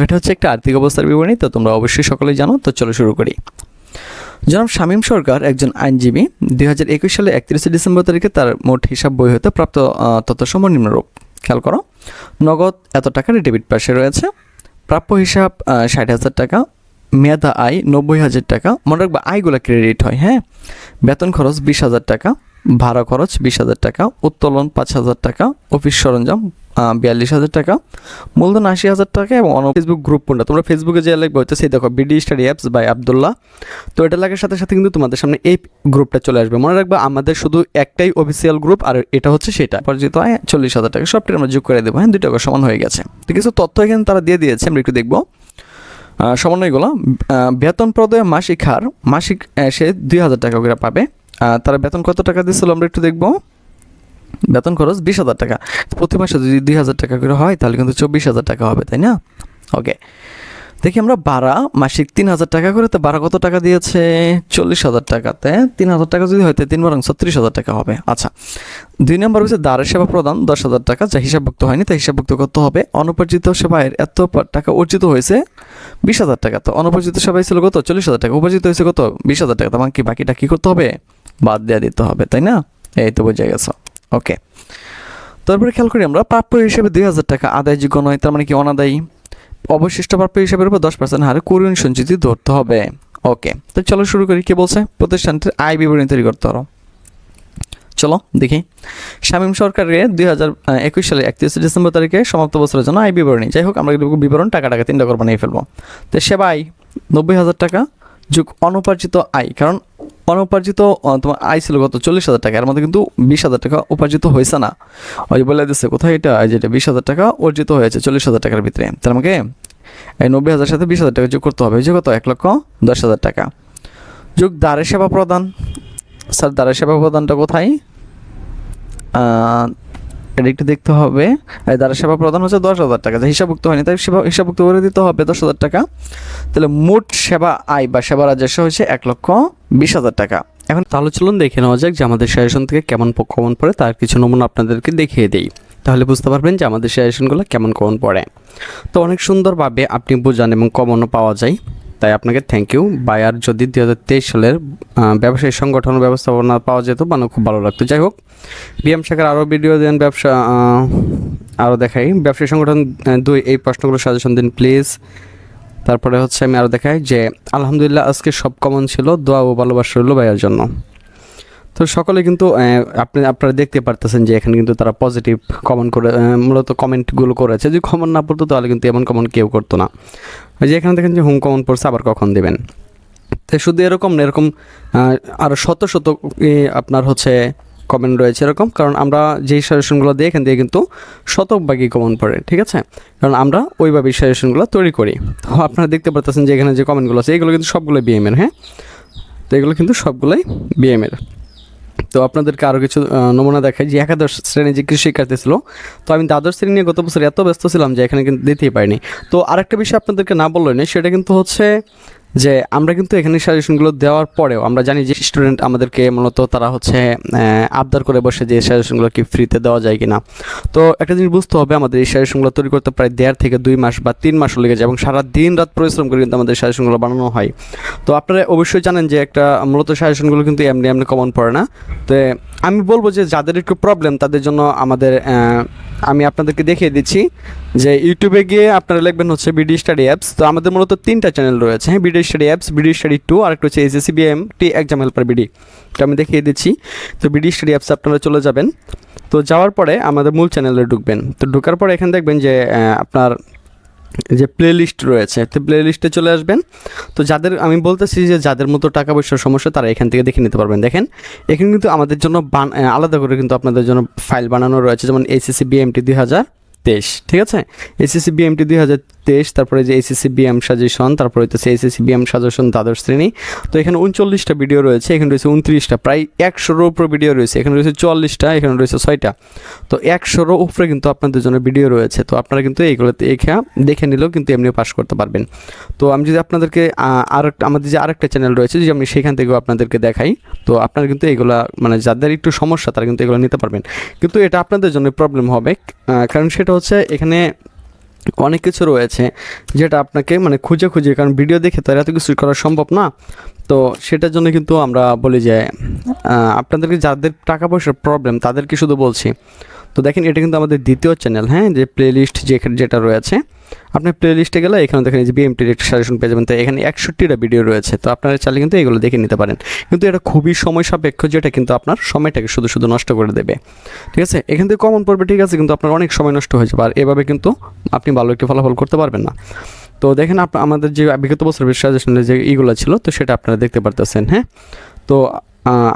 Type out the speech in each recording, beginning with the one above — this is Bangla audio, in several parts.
এটা হচ্ছে একটা আর্থিক অবস্থার বিবরণী, তো তোমরা অবশ্যই সকলেই জানো। তো চলো শুরু করি। জনাব শামীম সরকার একজন আইনজীবী। 2021 সালে 31 ডিসেম্বর তারিখে তার মোট হিসাব বই হতে প্রাপ্ত তথ্যসমূহ নিম্নরূপ। খেয়াল করো, নগদ এত টাকার ডেবিট পাশে রয়েছে, প্রাপ্য হিসাব 60,000 টাকা, মেয়াদা আয় 90,000 টাকা। মনে রাখবা আয়গুলো ক্রেডিট হয়, হ্যাঁ। বেতন খরচ 20,000 টাকা, ভাড়া খরচ 20,000 টাকা, উত্তোলন 5,000 টাকা, অফিস সরঞ্জাম 42,000 টাকা, মূলধন 80,000 টাকা এবং ফেসবুক গ্রুপ কোনটা তোমরা ফেসবুকে যে লিখবে হচ্ছে সেই দেখো BD study apps by Abdullah. তো এটা লাগার সাথে সাথে কিন্তু তোমাদের সামনে এই গ্রুপটা চলে আসবে। মনে রাখবা আমাদের শুধু একটাই অফিসিয়াল গ্রুপ, আর এটা হচ্ছে সেটা। পরিচিত হয় 40,000 টাকা, সবটা আমরা যোগ করে দেবো, হ্যাঁ। 2 টাকা সমান হয়ে গেছে। তো কিছু তথ্য এখানে তারা দিয়ে দিয়েছে, আমরা একটু দেখবো সমন্বয়গুলো। বেতন প্রদেয় মাসিক হার, মাসিক সে 2,000 টাকা করে পাবে। তারা বেতন কত টাকা দিয়েছিল আমরা একটু দেখবো। বেতন খরচ 20,000 টাকা। প্রতি মাসে যদি 2,000 টাকা করে হয় তাহলে কিন্তু 24,000 টাকা হবে, তাই না? ওকে, দেখি আমরা ভাড়া মাসিক 3,000 টাকা করে। তো ভাড়া কত টাকা দিয়েছে? 40,000 টাকাতে 3,000 টাকা যদি হয় 3 বরং 36,000 টাকা হবে। আচ্ছা, 2 নম্বর হচ্ছে দাঁড়ের সেবা প্রদান 10,000 টাকা, যা হিসাবভুক্ত হয়নি তাই হিসাবভুক্ত করতে হবে। অনুপার্জিত সেবায়ের এত টাকা অর্জিত হয়েছে 20,000 টাকা। তো অনুপার্জিত সেবায় ছিল কত? 40,000 টাকা। উপার্জিত হয়েছে কত? 20,000 টাকা। তখন কি বাকিটা কী করতে হবে? বাদ দিয়ে দিতে হবে, তাই না? এই তো বোঝা গেছে। ওকে, তারপরে খেয়াল করি আমরা প্রাপ্য হিসেবে 2,000 টাকা আদায়যোগ্য নয়, তার মানে কি অনাদায়ী। অবশিষ্ট প্রাপ্য হিসাবের উপর 10% হারে করুণ সঞ্চিতি ধরতে হবে। ওকে, তো চলো শুরু করি। কি বলছে? প্রতিষ্ঠানটির আয় বিবরণী তৈরি করতে হবে। চলো দেখি। শামীম সরকারের 2021 সালে 31 ডিসেম্বর তারিখে সমাপ্ত বছরের জন্য আয় বিবরণী। যাই হোক, আমরা বিবরণ টাকা 3টা করে বানিয়ে ফেলবো। তো সেবা আয় 90,000 টাকা যোগ অনুপার্জিত আয়, কারণ অনুপার্জিত তোমার আয় ছিল কত? 40,000 টাকা। এর মধ্যে কিন্তু 20,000 টাকা উপার্জিত হয়েছে না। ওই যে বলে দিচ্ছে কোথায় এটা, যেটা 20,000 টাকা অর্জিত হয়েছে 40,000 টাকার ভিতরে। তার আমাকে এই 90,000 সাথে 20,000 টাকা যোগ করতে হবে। যে কত? 1,10,000 টাকা যোগ দাঁড়ের সেবা প্রদান। স্যার দাঁড়ের সেবা প্রদানটা কোথায়? এটা একটু দেখতে হবে। দাঁড়ের সেবা প্রদান হচ্ছে 10,000 টাকা, যে হিসাবভুক্ত হয়নি তাই হিসাবভুক্ত করে দিতে হবে 10,000 টাকা। তাহলে মোট সেবা আয় বা সেবা রাজস্ব হচ্ছে 1,20,000 টাকা। এখন তাহলে চলুন দেখে নেওয়া যাক যে আমাদের সাজেশন থেকে কেমন কমন পড়ে, তার কিছু নমুনা আপনাদেরকে দেখিয়ে দিই। তাহলে বুঝতে পারবেন যে আমাদের সাজেশনগুলো কেমন কমন পড়ে। তো অনেক সুন্দরভাবে আপনি বোঝান এবং কমনও পাওয়া যায়, তাই আপনাকে থ্যাংক ইউ। বায়ার যদি 2023 সালের ব্যবসায়ী সংগঠন ব্যবস্থাপনা পাওয়া যেত মানে খুব ভালো লাগতো। যাই হোক, বিএম শাখার আরও ভিডিও দেন, ব্যবসা আরও দেখাই। ব্যবসায়ী সংগঠন 2 এই প্রশ্নগুলো সাজেশন দিন প্লিজ। তারপরে হচ্ছে আমি আরও দেখাই যে আলহামদুলিল্লাহ আজকে সব কমন ছিল, দোয়া ও ভালোবাসা রইল ভাইয়ার জন্য। তো সকলে কিন্তু আপনারা দেখতে পারতেছেন যে এখানে কিন্তু তারা পজিটিভ কমেন্ট করে মূলত কমেন্টগুলো করেছে। যদি কমন না পড়তো তাহলে কিন্তু এমন কমন কেউ করতো না। ওই যে এখানে দেখেন যে হোম কমন পড়ছে, আবার কখন দেবেন। তো শুধু এরকম না, এরকম আরও শত শত আপনার হচ্ছে কমেন্ট রয়েছে এরকম, কারণ আমরা যেই সাজেশনগুলো দিই এখান থেকে কিন্তু শতভাগই কমন পড়ে, ঠিক আছে? কারণ আমরা ওইভাবেই সাজেশনগুলো তৈরি করি। তো আপনারা দেখতে পারতেছেন যে এখানে যে কমেন্টগুলো আছে এগুলো কিন্তু সবগুলোই বিএমের, হ্যাঁ। তো এগুলো কিন্তু সবগুলোই বিএমের। তো আপনাদেরকে আরও কিছু নমুনা দেখাই যে একাদশ শ্রেণী যে কৃষি শিক্ষার্থী ছিল। তো আমি দ্বাদশ শ্রেণী নিয়ে গত বছর এত ব্যস্ত ছিলাম যে এখানে কিন্তু দিতেই পারিনি। তো আরেকটা বিষয় আপনাদেরকে না বললেই নেই, সেটা কিন্তু হচ্ছে যে আমরা কিন্তু এখানে সাজেশনগুলো দেওয়ার পরেও আমরা জানি যে স্টুডেন্ট আমাদেরকে মূলত তারা হচ্ছে আবদার করে বসে যে সাজেশনগুলো কি ফ্রিতে দেওয়া যায় কি না। তো একটা জিনিস বুঝতে হবে, আমাদের এই সাজেশনগুলো তৈরি করতে প্রায় 1.5 থেকে 2 মাস বা 3 মাসও লেগে যায় এবং সারা দিন রাত পরিশ্রম করে কিন্তু আমাদের সাজেশনগুলো বানানো হয়। তো আপনারা অবশ্যই জানেন যে একটা মূলত সাজেশনগুলো কিন্তু এমনি এমনি কমন পড়ে না। তো আমি বলবো যে যাদের একটু প্রবলেম তাদের জন্য আমাদের আমি আপনাদেরকে দেখিয়ে দিচ্ছি যে ইউটিউবে গিয়ে আপনারা লিখবেন হচ্ছে বিডি স্টাডি অ্যাপস। তো আমাদের মূলত 3টা চ্যানেল রয়েছে, হ্যাঁ। BD study apps, BD study 2 আর একটা হচ্ছে SSC BMT exam helper BD. তো আমি দেখিয়ে দিচ্ছি। তো বিডি স্টাডি অ্যাপস আপনারা চলে যাবেন। তো যাওয়ার পরে আমাদের মূল চ্যানেলে ঢুকবেন। তো ঢোকার পরে এখানে দেখবেন যে আপনার যে প্লে লিস্ট রয়েছে, তো প্লে লিস্টে চলে আসবেন। তো যাদের আমি বলতেছি যে যাদের মতো টাকা পয়সার সমস্যা তারা এখান থেকে দেখে নিতে পারবেন। দেখেন এখানে কিন্তু আমাদের জন্য আলাদা করে কিন্তু আপনাদের জন্য ফাইল বানানো রয়েছে, যেমন এসএসসি বিএমটি 2023, ঠিক আছে? এসএসসি বিএমটি 2023, তারপরে যে এসএসসি বিএম সাজেশন, তারপরে হচ্ছে এসএসসি বিএম সাজেশন দ্বাদশ শ্রেণী। তো এখানে 39টা ভিডিও রয়েছে, এখানে রয়েছে 29টা, প্রায় 100-এর উপরে ভিডিও রয়েছে। এখানে রয়েছে 44টা, এখানে রয়েছে 6টা। তো 100-এর উপরে কিন্তু আপনাদের জন্য ভিডিও রয়েছে। তো আপনারা কিন্তু এইগুলোতে দেখে নিলেও কিন্তু এমনিও পাস করতে পারবেন। তো আমি যদি আপনাদেরকে আমাদের যে আরেকটা চ্যানেল রয়েছে যে আমি সেখান থেকেও আপনাদেরকে দেখাই, তো আপনারা কিন্তু এগুলা মানে যাদের একটু সমস্যা তারা কিন্তু এগুলো নিতে পারবেন। কিন্তু এটা আপনাদের জন্য প্রবলেম হবে, কারণ সেটা হচ্ছে এখানে অনেক কিছু রয়েছে যেটা আপনাকে মানে খুঁজে খুঁজে, কারণ ভিডিও দেখে তো আর এত কিছু করা সম্ভব না। তো সেটার জন্য কিন্তু আমরা বলি যে আপনাদেরকে যাদের টাকা পয়সার প্রবলেম তাদেরকে শুধু বলছি। তো দেখেন এটা কিন্তু আমাদের দ্বিতীয় চ্যানেল, হ্যাঁ, যে প্লেলিস্ট যেটা রয়েছে, আপনি প্লেলিস্টে গেলে এখানে দেখেন যে বিএমটির একটা সাজেশন পেয়ে যাবেন। তো এখানে 61টা ভিডিও রয়েছে, তো আপনারা চাইলে কিন্তু এগুলো দেখে নিতে পারেন। কিন্তু এটা খুবই সময় সাপেক্ষ, যেটা কিন্তু আপনার সময়টাকে শুধু শুধু নষ্ট করে দেবে। ঠিক আছে, এখান থেকে কমন পড়বে, ঠিক আছে, কিন্তু আপনার অনেক সময় নষ্ট হয়ে যাবে, আর এভাবে কিন্তু আপনি ভালো একটি ফলাফল করতে পারবেন না। তো দেখেন আমাদের যে বিগত বছরের সাজেশনের যে ইগুলো ছিল, তো সেটা আপনারা দেখতে পারতেছেন। হ্যাঁ, তো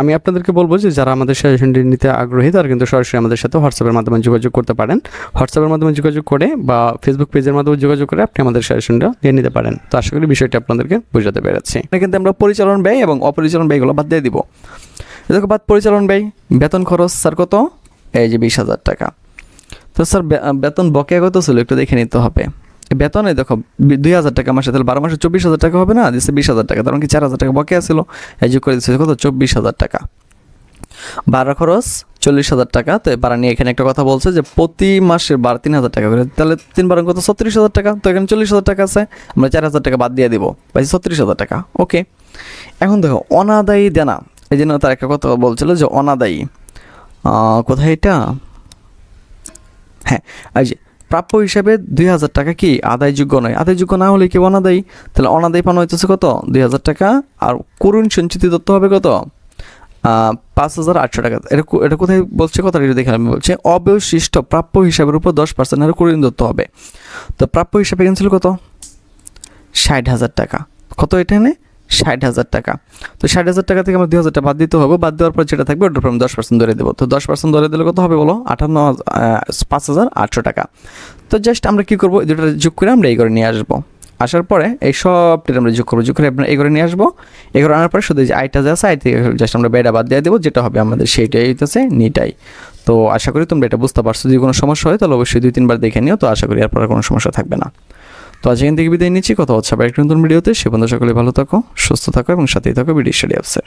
আমি আপনাদেরকে বলবো যে যারা আমাদের সাজেশনটি নিতে আগ্রহী তারা কিন্তু সরাসরি আমাদের সাথে হোয়াটসঅ্যাপের মাধ্যমে যোগাযোগ করতে পারেন। হোয়াটসঅ্যাপের মাধ্যমে যোগাযোগ করে বা ফেসবুক পেজের মাধ্যমে যোগাযোগ করে আপনি আমাদের সাজেশনটা নিয়ে নিতে পারেন। তো আশা করি বিষয়টি আপনাদেরকে বোঝাতে পেরেছি। কিন্তু আমরা পরিচালন ব্যয় এবং অপরিচালন ব্যয়গুলো বাদ দিয়ে দিব। দেখো বাদ পরিচালন ব্যয়, বেতন খরচ স্যার কত, এই যে 20,000 টাকা। তো স্যার বেতন বকেয়া কত ছিল একটু দেখে নিতে হবে। বেতনে দেখো 2,000 টাকা মাসে, তাহলে 12 মাসে 24,000 টাকা হবে না, দিচ্ছে 20,000 টাকা, তার মানে কি 4,000 টাকা বকেয়া ছিল, এই যোগ করে দিচ্ছে কত 24,000 টাকা। ভাড়া খরচ 40,000 টাকা। তো ভাড়া নিয়ে এখানে একটা কথা বলছে যে প্রতি মাসের ভাড়া 3,000 টাকা করে, তাহলে 3 বারং কত 36,000 টাকা। তো এখানে 40,000 টাকা আছে, আমরা 4,000 টাকা বাদ দিয়ে দিব, পাইছি 36,000 টাকা। ওকে, এখন দেখো অনাদায়ী দেনা, এই জন্য তার একটা কথা বলছিল যে অনাদায়ী, কোথায় এটা, হ্যাঁ এই যে প্রাপ্য হিসাবে 2,000 টাকা কি আদায়যোগ্য নয়, আদায়যোগ্য না হলে কি অনাদায়ী, তাহলে অনাদায়ী পানো হইতেছে কত 2,000 টাকা, আর করুণ সঞ্চিতি দত্ত হবে কত 5,800 টাকা। এটা কোথায় বলছে কথাটা একটু দেখে আমি বলছি, অবশিষ্ট প্রাপ্য হিসাবের উপর 10% হারে করুণ দত্ত হবে। তো প্রাপ্য হিসাবে এখানে ছিল কত 60,000 টাকা, কত এখানে 60,000 টাকা। তো 60,000 টাকা থেকে আমার 2,000 টাকা বাদ দিতে হবে, বাদ দেওয়ার পর যেটা থাকবে ওটার উপর আমি 10% ধরে দেবো। তো 10% ধরে দিলে কত হবে বলো 5,800 টাকা। তো জাস্ট আমরা কী করবো, দুটো যোগ করে আমরা এই করে নিয়ে আসবো, আসার পরে এই সবটির আমরা যোগ করবো, যোগ করে আপনার এই করে নিয়ে আসবো। এই করে আনার পরে শুধু যে আইটা যে আছে আই থেকে জাস্ট আমরা বেটা বাদ দিয়ে দেবো, যেটা হবে আমাদের সেইটাই হইতেছে নিটাই। তো আশা করি তোমরা এটা বুঝতে পারছো। যদি কোনো সমস্যা হয় তাহলে অবশ্যই 2-3 বার দেখে নিও। তো আশা করি এরপর কোনো সমস্যা থাকবে না। তো আজ এখান থেকে বিদায় নিচ্ছি, কথা হচ্ছে আবার একটা নতুন ভিডিওতে। সে বন্ধু সকলে ভালো থাকো, সুস্থ থাকো এবং সাথেই থাকো বিডি স্টাডি অ্যাপসের।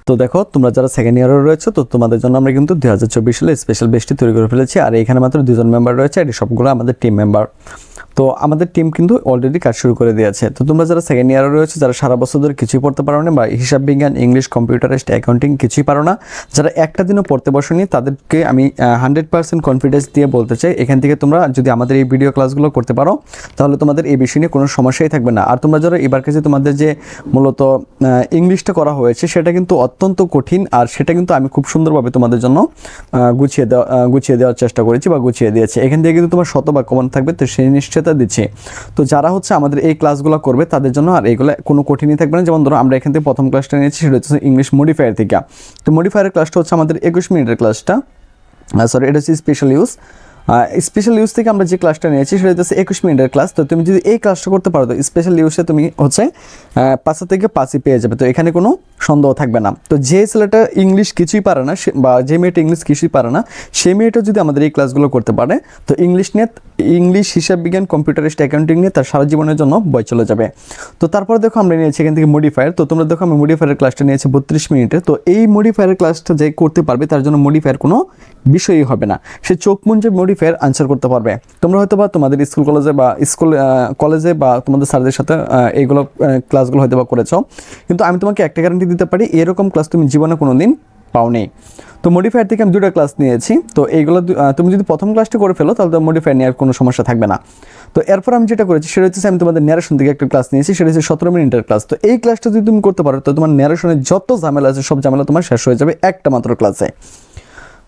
তো দেখো তোমরা যারা সেকেন্ড ইয়ারে রয়েছে, তো তোমাদের জন্য আমরা কিন্তু 2024 সালে স্পেশাল বেস্টটি তৈরি করে ফেলেছি। আর এখানে মাত্র 2জন মেম্বার রয়েছে, এটি সবগুলো আমাদের টিম মেম্বার। তো আমাদের টিম কিন্তু অলরেডি কাজ শুরু করে দিয়েছে। তো তোমরা যারা সেকেন্ড ইয়ারে রয়েছে, যারা সারা বছর ধরে কিছুই পড়তে পারো না, বা হিসাব বিজ্ঞান, ইংলিশ, কম্পিউটারিস্ট, অ্যাকাউন্টিং কিছুই পারো না, যারা একটা দিনও পড়তে বসোনি, তাদেরকে আমি 100% কনফিডেন্স দিয়ে বলতে চাই, এখান থেকে তোমরা যদি আমাদের এই ভিডিও ক্লাসগুলো করতে পারো তাহলে তোমাদের এই বিষয় নিয়ে কোনো সমস্যাই থাকবে না। আর তোমরা যারা এবার কাছে তোমাদের যে মূলত ইংলিশটা করা হয়েছে সেটা কিন্তু অত্যন্ত কঠিন, আর সেটা কিন্তু আমি খুব সুন্দরভাবে তোমাদের জন্য গুছিয়ে দেওয়ার চেষ্টা করেছি বা গুছিয়ে দিয়েছি। এখান থেকে কিন্তু তোমার শতভাগ কমন থাকবে, তো সেই নিশ্চয়তা দিচ্ছে। তো যারা হচ্ছে আমাদের এই ক্লাসগুলো করবে তাদের জন্য আর এইগুলো কোনো কঠিনই থাকবে না। যেমন ধরো আমরা এখান থেকে প্রথম ক্লাসটা নিয়েছি, সেটা হচ্ছে ইংলিশ মডিফায়ার থেকে। তো মডিফায়ারের ক্লাসটা হচ্ছে আমাদের 21 মিনিটের ক্লাসটা, সরি এটা হচ্ছে স্পেশাল ইউজ। স্পেশাল ইউজ থেকে আমরা যে ক্লাসটা নিয়েছি সেটা হচ্ছে 21 মিনিটের ক্লাস। তো তুমি যদি এই ক্লাসটা করতে পারো তো স্পেশাল ইউজে তুমি হচ্ছে 5 থেকে 5ই পেয়ে যাবে, তো এখানে কোনো সন্দেহ থাকবে না। তো যে ছেলেটা ইংলিশ কিছুই পারে না বা যে মেয়েটা ইংলিশ কিছুই পারে না, সেই মেয়েটা যদি আমাদের এই ক্লাসগুলো করতে পারে, তো ইংলিশ, হিসাব বিজ্ঞান, কম্পিউটারিস্ট, অ্যাকাউন্টিং নিয়ে তার সারা জীবনের জন্য বই চলে যাবে। তো তারপরে দেখো আমরা নিয়েছি এখান থেকে মডিফায়ার। তো তোমরা দেখো আমি মডিফায়ারের ক্লাসটা নিয়েছি 32 মিনিটে। তো এই মডিফায়ারের ক্লাসটা যে করতে পারবে তার জন্য মডিফায়ার কোনো বিষয়ই হবে না, সে চোখ মুঞ্জে মডিফায়ার আনসার করতে পারবে। তোমরা হয়তো বা তোমাদের স্কুল কলেজে বা তোমাদের স্যারদের সাথে এইগুলো ক্লাসগুলো হয়তো বা করেছো, কিন্তু আমি তোমাকে একটা গ্যারান্টি দিতে পারি এরকম ক্লাস তুমি জীবনে কোনো দিন পাওনি। তো মডিফায়ার থেকে আমি 2টা ক্লাস নিয়েছি। তো এইগুলো তুমি যদি প্রথম ক্লাসটা করে ফেলো তাহলে তো মডিফায়ার নেওয়ার কোনো সমস্যা থাকবে না। তো এরপর আমি যেটা করেছি সেটা হচ্ছে আমি তোমাদের ন্যারেশন থেকে একটা ক্লাস নিয়েছি, সেটা হচ্ছে 17 মিনিটের ক্লাস। তো এই ক্লাসটা যদি তুমি করতে পারো তো তোমার ন্যারেশনের যত ঝামেলা আছে সব ঝামেলা তোমার শেষ হয়ে যাবে একটা মাত্র ক্লাসে।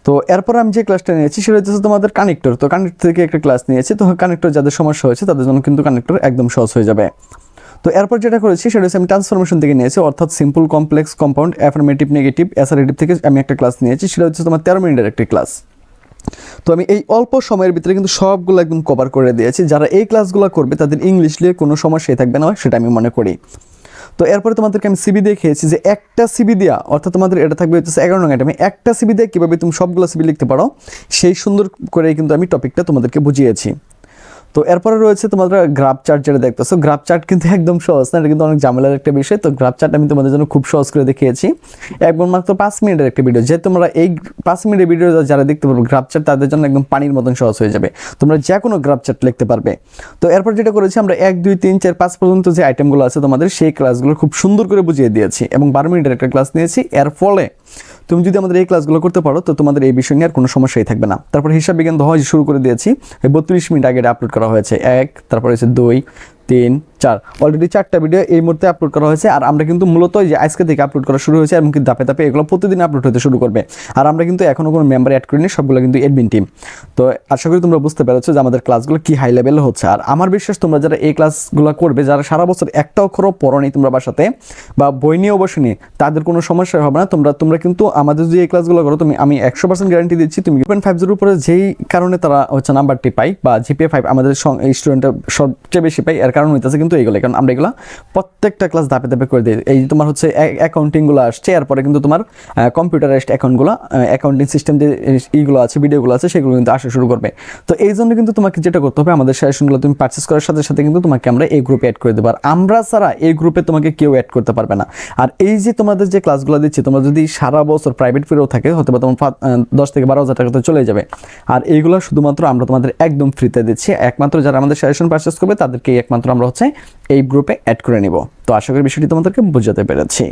তো এরপর আমি যে ক্লাসটা নিয়েছি সেটা হচ্ছে তোমাদের কানেক্টর। তো কানেক্টর থেকে একটা ক্লাস নিয়েছি। তো কানেক্টর যাদের সমস্যা হয়েছে তাদের জন্য কিন্তু কানেক্টর একদম সহজ হয়ে যাবে। তো এরপর যেটা করেছি সেটা হচ্ছে আমি ট্রান্সফরমেশন থেকে নিয়েছি, অর্থাৎ simple, complex, compound, affirmative, negative, assertive থেকে আমি একটা ক্লাস নিয়েছি, সেটা হচ্ছে তোমার 13 মিনিটের একটা ক্লাস। তো আমি এই অল্প সময়ের ভিতরে কিন্তু সবগুলো একদম কভার করে দিয়েছি। যারা এই ক্লাসগুলো করবে তাদের ইংলিশ নিয়ে কোনো সমস্যাই থাকবে না, সেটা আমি মনে করি। তো এরপরে তোমাদেরকে আমি সিবি দিয়ে খেয়েছি যে একটা সিবি দেওয়া, অর্থাৎ তোমাদের এটা থাকবে হচ্ছে 11 নং আইটেমে একটা সিবি দিয়ে কীভাবে তুমি সবগুলো সিবি লিখতে পারো সেই সুন্দর করে কিন্তু আমি টপিকটা তোমাদেরকে বুঝিয়েছি। তো এরপরে রয়েছে তোমাদের গ্রাফ চার্ট, যেটা দেখতেছো গ্রাফ চার্ট কিন্তু একদম সহজ না, এটা কিন্তু অনেক ঝামেলার একটা বিষয়। তো গ্রাফ চার্ট আমি তোমাদের জন্য খুব সহজ করে দেখিয়েছি, একদম মাত্র 5 মিনিটের একটা ভিডিও। যে তোমরা এই 5 মিনিটের ভিডিও যারা দেখতে পারবে গ্রাফ চার্ট, তাদের জন্য একদম পানির মতন সহজ হয়ে যাবে, তোমরা যে কোনো গ্রাফ চার্ট লিখতে পারবে। তো এরপর যেটা করেছি আমরা 1 2 3 4 5 পর্যন্ত যে আইটেমগুলো আছে তোমাদের, সেই ক্লাসগুলো খুব সুন্দর করে বুঝিয়ে দিয়েছি এবং 12 মিনিটের একটা ক্লাস নিয়েছি। এর ফলে তুমি যদি আমাদের এই ক্লাসগুলো করতে পারো তো তোমাদের এই বিষয় নিয়ে আর কোনো সমস্যাই থাকবে না। তারপর হিসাব বিজ্ঞান সহজ শুরু করে দিয়েছি, 32 মিনিট আগে আপলোড করা হয়েছে। 1, তারপর হচ্ছে 2 3 4, অলরেডি 4টা ভিডিও এই মুহূর্তে আপলোড করা হয়েছে। আর আমরা কিন্তু মূলত যে আজকে থেকে আপলোড করা শুরু হয়েছে এবং কিন্তু ধাপে ধাপে এগুলো প্রতিদিন আপলোড হতে শুরু করবে। আর আমরা কিন্তু এখনও কোনো মেম্বার অ্যাড করিনি, সবগুলো কিন্তু অ্যাডমিন টিম। তো আশা করি তোমরা বুঝতে পেরেছো যে আমাদের ক্লাসগুলো কি হাই লেভেলে হচ্ছে। আর আমার বিশ্বাস তোমরা যারা এই ক্লাসগুলো করবে, যারা সারা বছর একটা অক্ষরও পড়ো নি তোমরা বাসাতে বা বই নিয়ে বসে তাদের কোনো সমস্যা হবে না। তোমরা কিন্তু আমাদের যদি এই ক্লাসগুলো করো, আমি 100% গ্যারান্টি দিচ্ছি, তুমি 2.50 উপরে যেই কারণে তারা হচ্ছে নাম্বারটি পাই বা জিপিএ 5 আমাদের স্টুডেন্টরা সবচেয়ে বেশি পাই, এর কারণ হইতেছে কিন্তু এইগুলো। কারণ আমরা এগুলো প্রত্যেকটা ক্লাস ধাপে ধাপে করে দিই। এই তোমার হচ্ছে অ্যাকাউন্টিংগুলো আসছে, এরপরে কিন্তু তোমার কম্পিউটারাইজড অ্যাকাউন্টগুলো, অ্যাকাউন্টিং সিস্টেম যে এইগুলো আছে, ভিডিওগুলো আছে, সেগুলো কিন্তু আসা শুরু করবে। তো এই জন্য কিন্তু তোমাকে যেটা করতে হবে, আমাদের সাজেশনগুলো তুমি পারচেস করার সাথে সাথে কিন্তু তোমাকে আমরা এই গ্রুপে অ্যাড করে দেবো। আর আমরা ছাড়া এই গ্রুপে তোমাকে কেউ অ্যাড করতে পারবে না। আর এই যে তোমাদের যে ক্লাসগুলো দিচ্ছি, তোমরা যদি সারা বছর প্রাইভেট ফিরেও থাকে হয়তো বা তোমার 10 থেকে 12 হাজার টাকাতে চলে যাবে। আর এইগুলো শুধুমাত্র আমরা তোমাদের একদম ফ্রিতে দিচ্ছি, একমাত্র যারা আমাদের সাজেশন পারচেস করবে তাদেরকে একমাত্র আমরা হচ্ছে এই গ্রুপে অ্যাড করে নিব। তো আশা করি বিষয়টি তোমাদেরকে বোঝাতে পেরেছি।